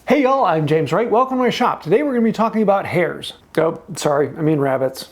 Hey y'all, I'm James Wright. Welcome to my shop. Today we're going to be talking about hares. Oh, sorry, I mean rabbits.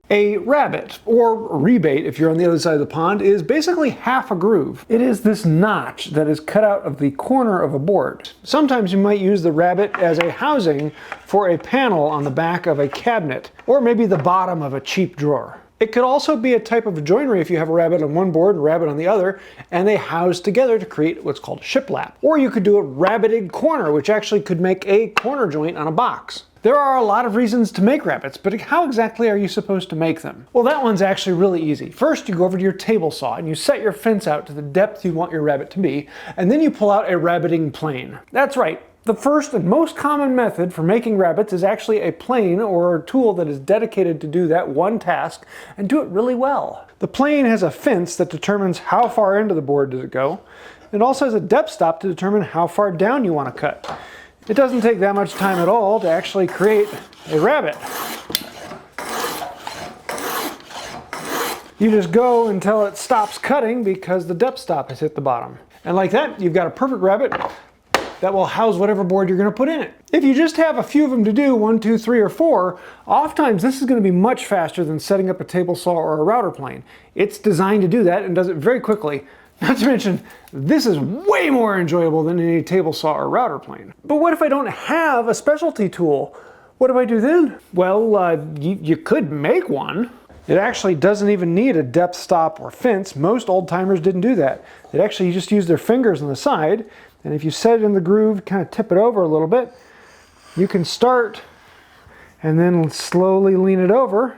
A rabbet, or rebate if you're on the other side of the pond, is basically half a groove. It is this notch that is cut out of the corner of a board. Sometimes you might use the rabbet as a housing for a panel on the back of a cabinet, or maybe the bottom of a cheap drawer. It could also be a type of joinery if you have a rabbet on one board and a rabbet on the other, and they house together to create what's called a shiplap. Or you could do a rabbeted corner, which actually could make a corner joint on a box. There are a lot of reasons to make rabbets, but how exactly are you supposed to make them? Well, that one's actually really easy. First, you go over to your table saw and you set your fence out to the depth you want your rabbet to be, and then you pull out a rabbeting plane. That's right. The first and most common method for making rabbets is actually a plane or a tool that is dedicated to do that one task and do it really well. The plane has a fence that determines how far into the board does it go. It also has a depth stop to determine how far down you want to cut. It doesn't take that much time at all to actually create a rabbet. You just go until it stops cutting because the depth stop has hit the bottom. And like that, you've got a perfect rabbet that will house whatever board you're going to put in it. If you just have a few of them to do, 1, 2, 3, or 4, oftentimes this is going to be much faster than setting up a table saw or a router plane. It's designed to do that and does it very quickly. Not to mention, this is way more enjoyable than any table saw or router plane. But what if I don't have a specialty tool? What do I do then? Well, you could make one. It actually doesn't even need a depth stop or fence. Most old timers didn't do that. They'd actually just use their fingers on the side, and if you set it in the groove, kind of tip it over a little bit, you can start and then slowly lean it over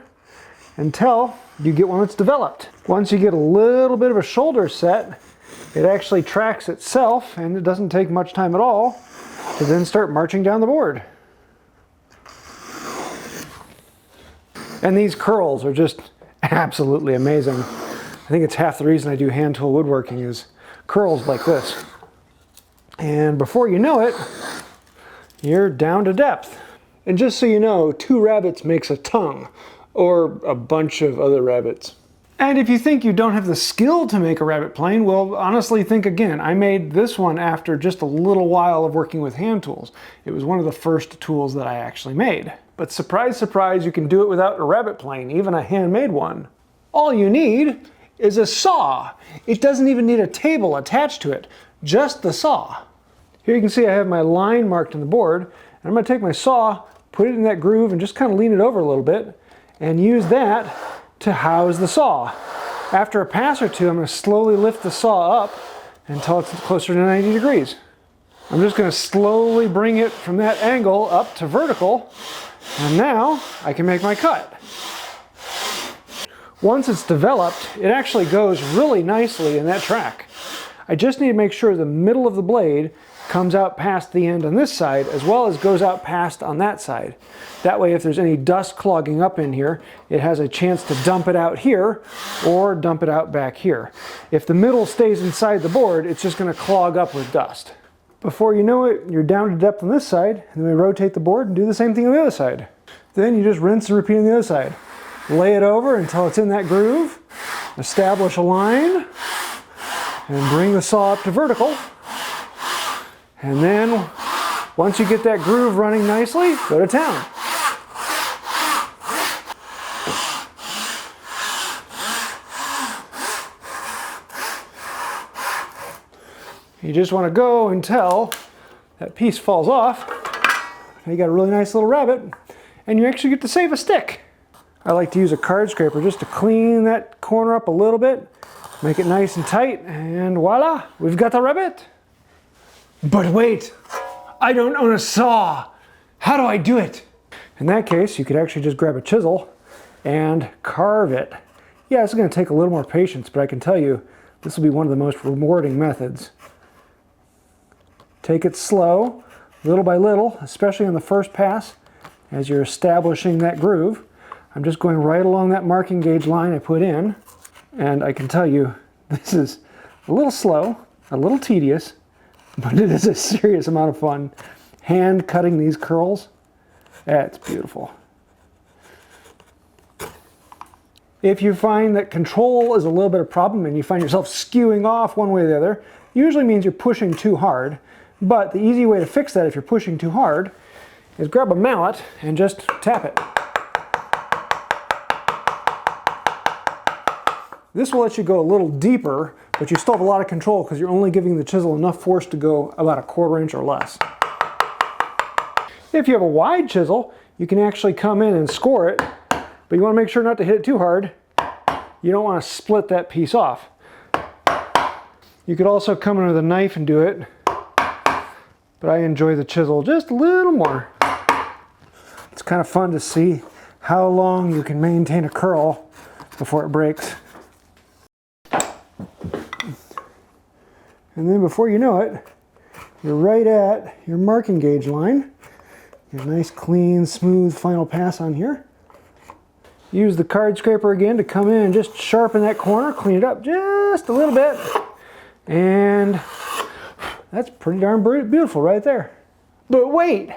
until you get one that's developed. Once you get a little bit of a shoulder set, it actually tracks itself, and it doesn't take much time at all to then start marching down the board. And these curls are just absolutely amazing. I think it's half the reason I do hand tool woodworking is curls like this. And before you know it, you're down to depth. And just so you know, 2 rabbits makes a tongue, or a bunch of other rabbits. And if you think you don't have the skill to make a rabbet plane, well, honestly, think again. I made this one after just a little while of working with hand tools. It was one of the first tools that I actually made. But surprise, surprise, you can do it without a rabbet plane, even a handmade one. All you need is a saw. It doesn't even need a table attached to it, just the saw. Here you can see I have my line marked on the board, and I'm going to take my saw, put it in that groove, and just kind of lean it over a little bit, and use that to house the saw. After a pass or two, I'm going to slowly lift the saw up until it's closer to 90 degrees. I'm just going to slowly bring it from that angle up to vertical, and now I can make my cut. Once it's developed, it actually goes really nicely in that track. I just need to make sure the middle of the blade comes out past the end on this side as well as goes out past on that side. That way if there's any dust clogging up in here, it has a chance to dump it out here or dump it out back here. If the middle stays inside the board, it's just going to clog up with dust. Before you know it, you're down to depth on this side, and then we rotate the board and do the same thing on the other side. Then you just rinse and repeat on the other side. Lay it over until it's in that groove, establish a line, and bring the saw up to vertical. And then, once you get that groove running nicely, go to town. You just want to go until that piece falls off. And you got a really nice little rabbet, and you actually get to save a stick. I like to use a card scraper just to clean that corner up a little bit, make it nice and tight, and voila, we've got the rabbet. But wait, I don't own a saw. How do I do it? In that case, you could actually just grab a chisel and carve it. Yeah, it's going to take a little more patience, but I can tell you, this will be one of the most rewarding methods. Take it slow, little by little, especially on the first pass, as you're establishing that groove. I'm just going right along that marking gauge line I put in, and I can tell you, this is a little slow, a little tedious, but it is a serious amount of fun. Hand cutting these curls, that's beautiful. If you find that control is a little bit of a problem and you find yourself skewing off one way or the other, usually means you're pushing too hard. But the easy way to fix that if you're pushing too hard is grab a mallet and just tap it. This will let you go a little deeper, but you still have a lot of control because you're only giving the chisel enough force to go about 1/4 inch or less. If you have a wide chisel, you can actually come in and score it, but you want to make sure not to hit it too hard. You don't want to split that piece off. You could also come in with a knife and do it, but I enjoy the chisel just a little more. It's kind of fun to see how long you can maintain a curl before it breaks. And then before you know it, you're right at your marking gauge line. Get a nice, clean, smooth final pass on here. Use the card scraper again to come in and just sharpen that corner, clean it up just a little bit. And that's pretty darn beautiful right there. But wait,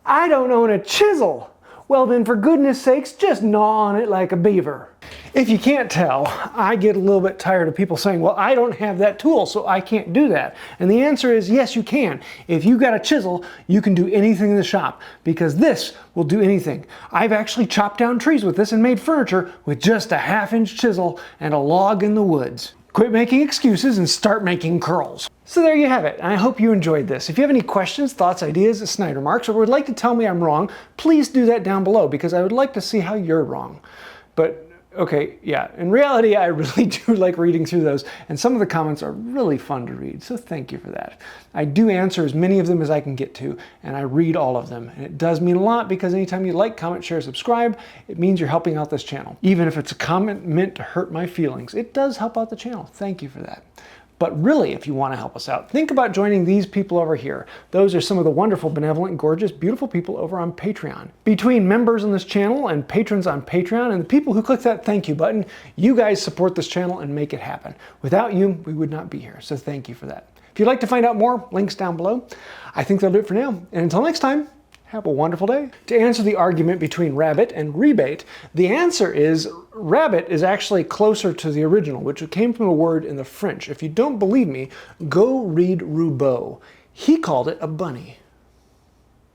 I don't own a chisel. Well then, for goodness sakes, just gnaw on it like a beaver. If you can't tell, I get a little bit tired of people saying, well, I don't have that tool, so I can't do that. And the answer is yes, you can. If you got a chisel, you can do anything in the shop, because this will do anything. I've actually chopped down trees with this and made furniture with just a 1/2 inch chisel and a log in the woods. Quit making excuses and start making curls. So there you have it. I hope you enjoyed this. If you have any questions, thoughts, ideas, snide remarks, or would like to tell me I'm wrong, please do that down below, because I would like to see how you're wrong. But okay, yeah, in reality, I really do like reading through those, and some of the comments are really fun to read, so thank you for that. I do answer as many of them as I can get to, and I read all of them, and it does mean a lot, because anytime you like, comment, share, subscribe, it means you're helping out this channel. Even if it's a comment meant to hurt my feelings, it does help out the channel. Thank you for that. But really, if you want to help us out, think about joining these people over here. Those are some of the wonderful, benevolent, gorgeous, beautiful people over on Patreon. Between members on this channel and patrons on Patreon and the people who click that thank you button, you guys support this channel and make it happen. Without you, we would not be here, so thank you for that. If you'd like to find out more, links down below. I think that'll do it for now, and until next time, have a wonderful day. To answer the argument between Rabbet and Rebate, the answer is Rabbet is actually closer to the original, which came from a word in the French. If you don't believe me, go read Rebate. He called it a bunny.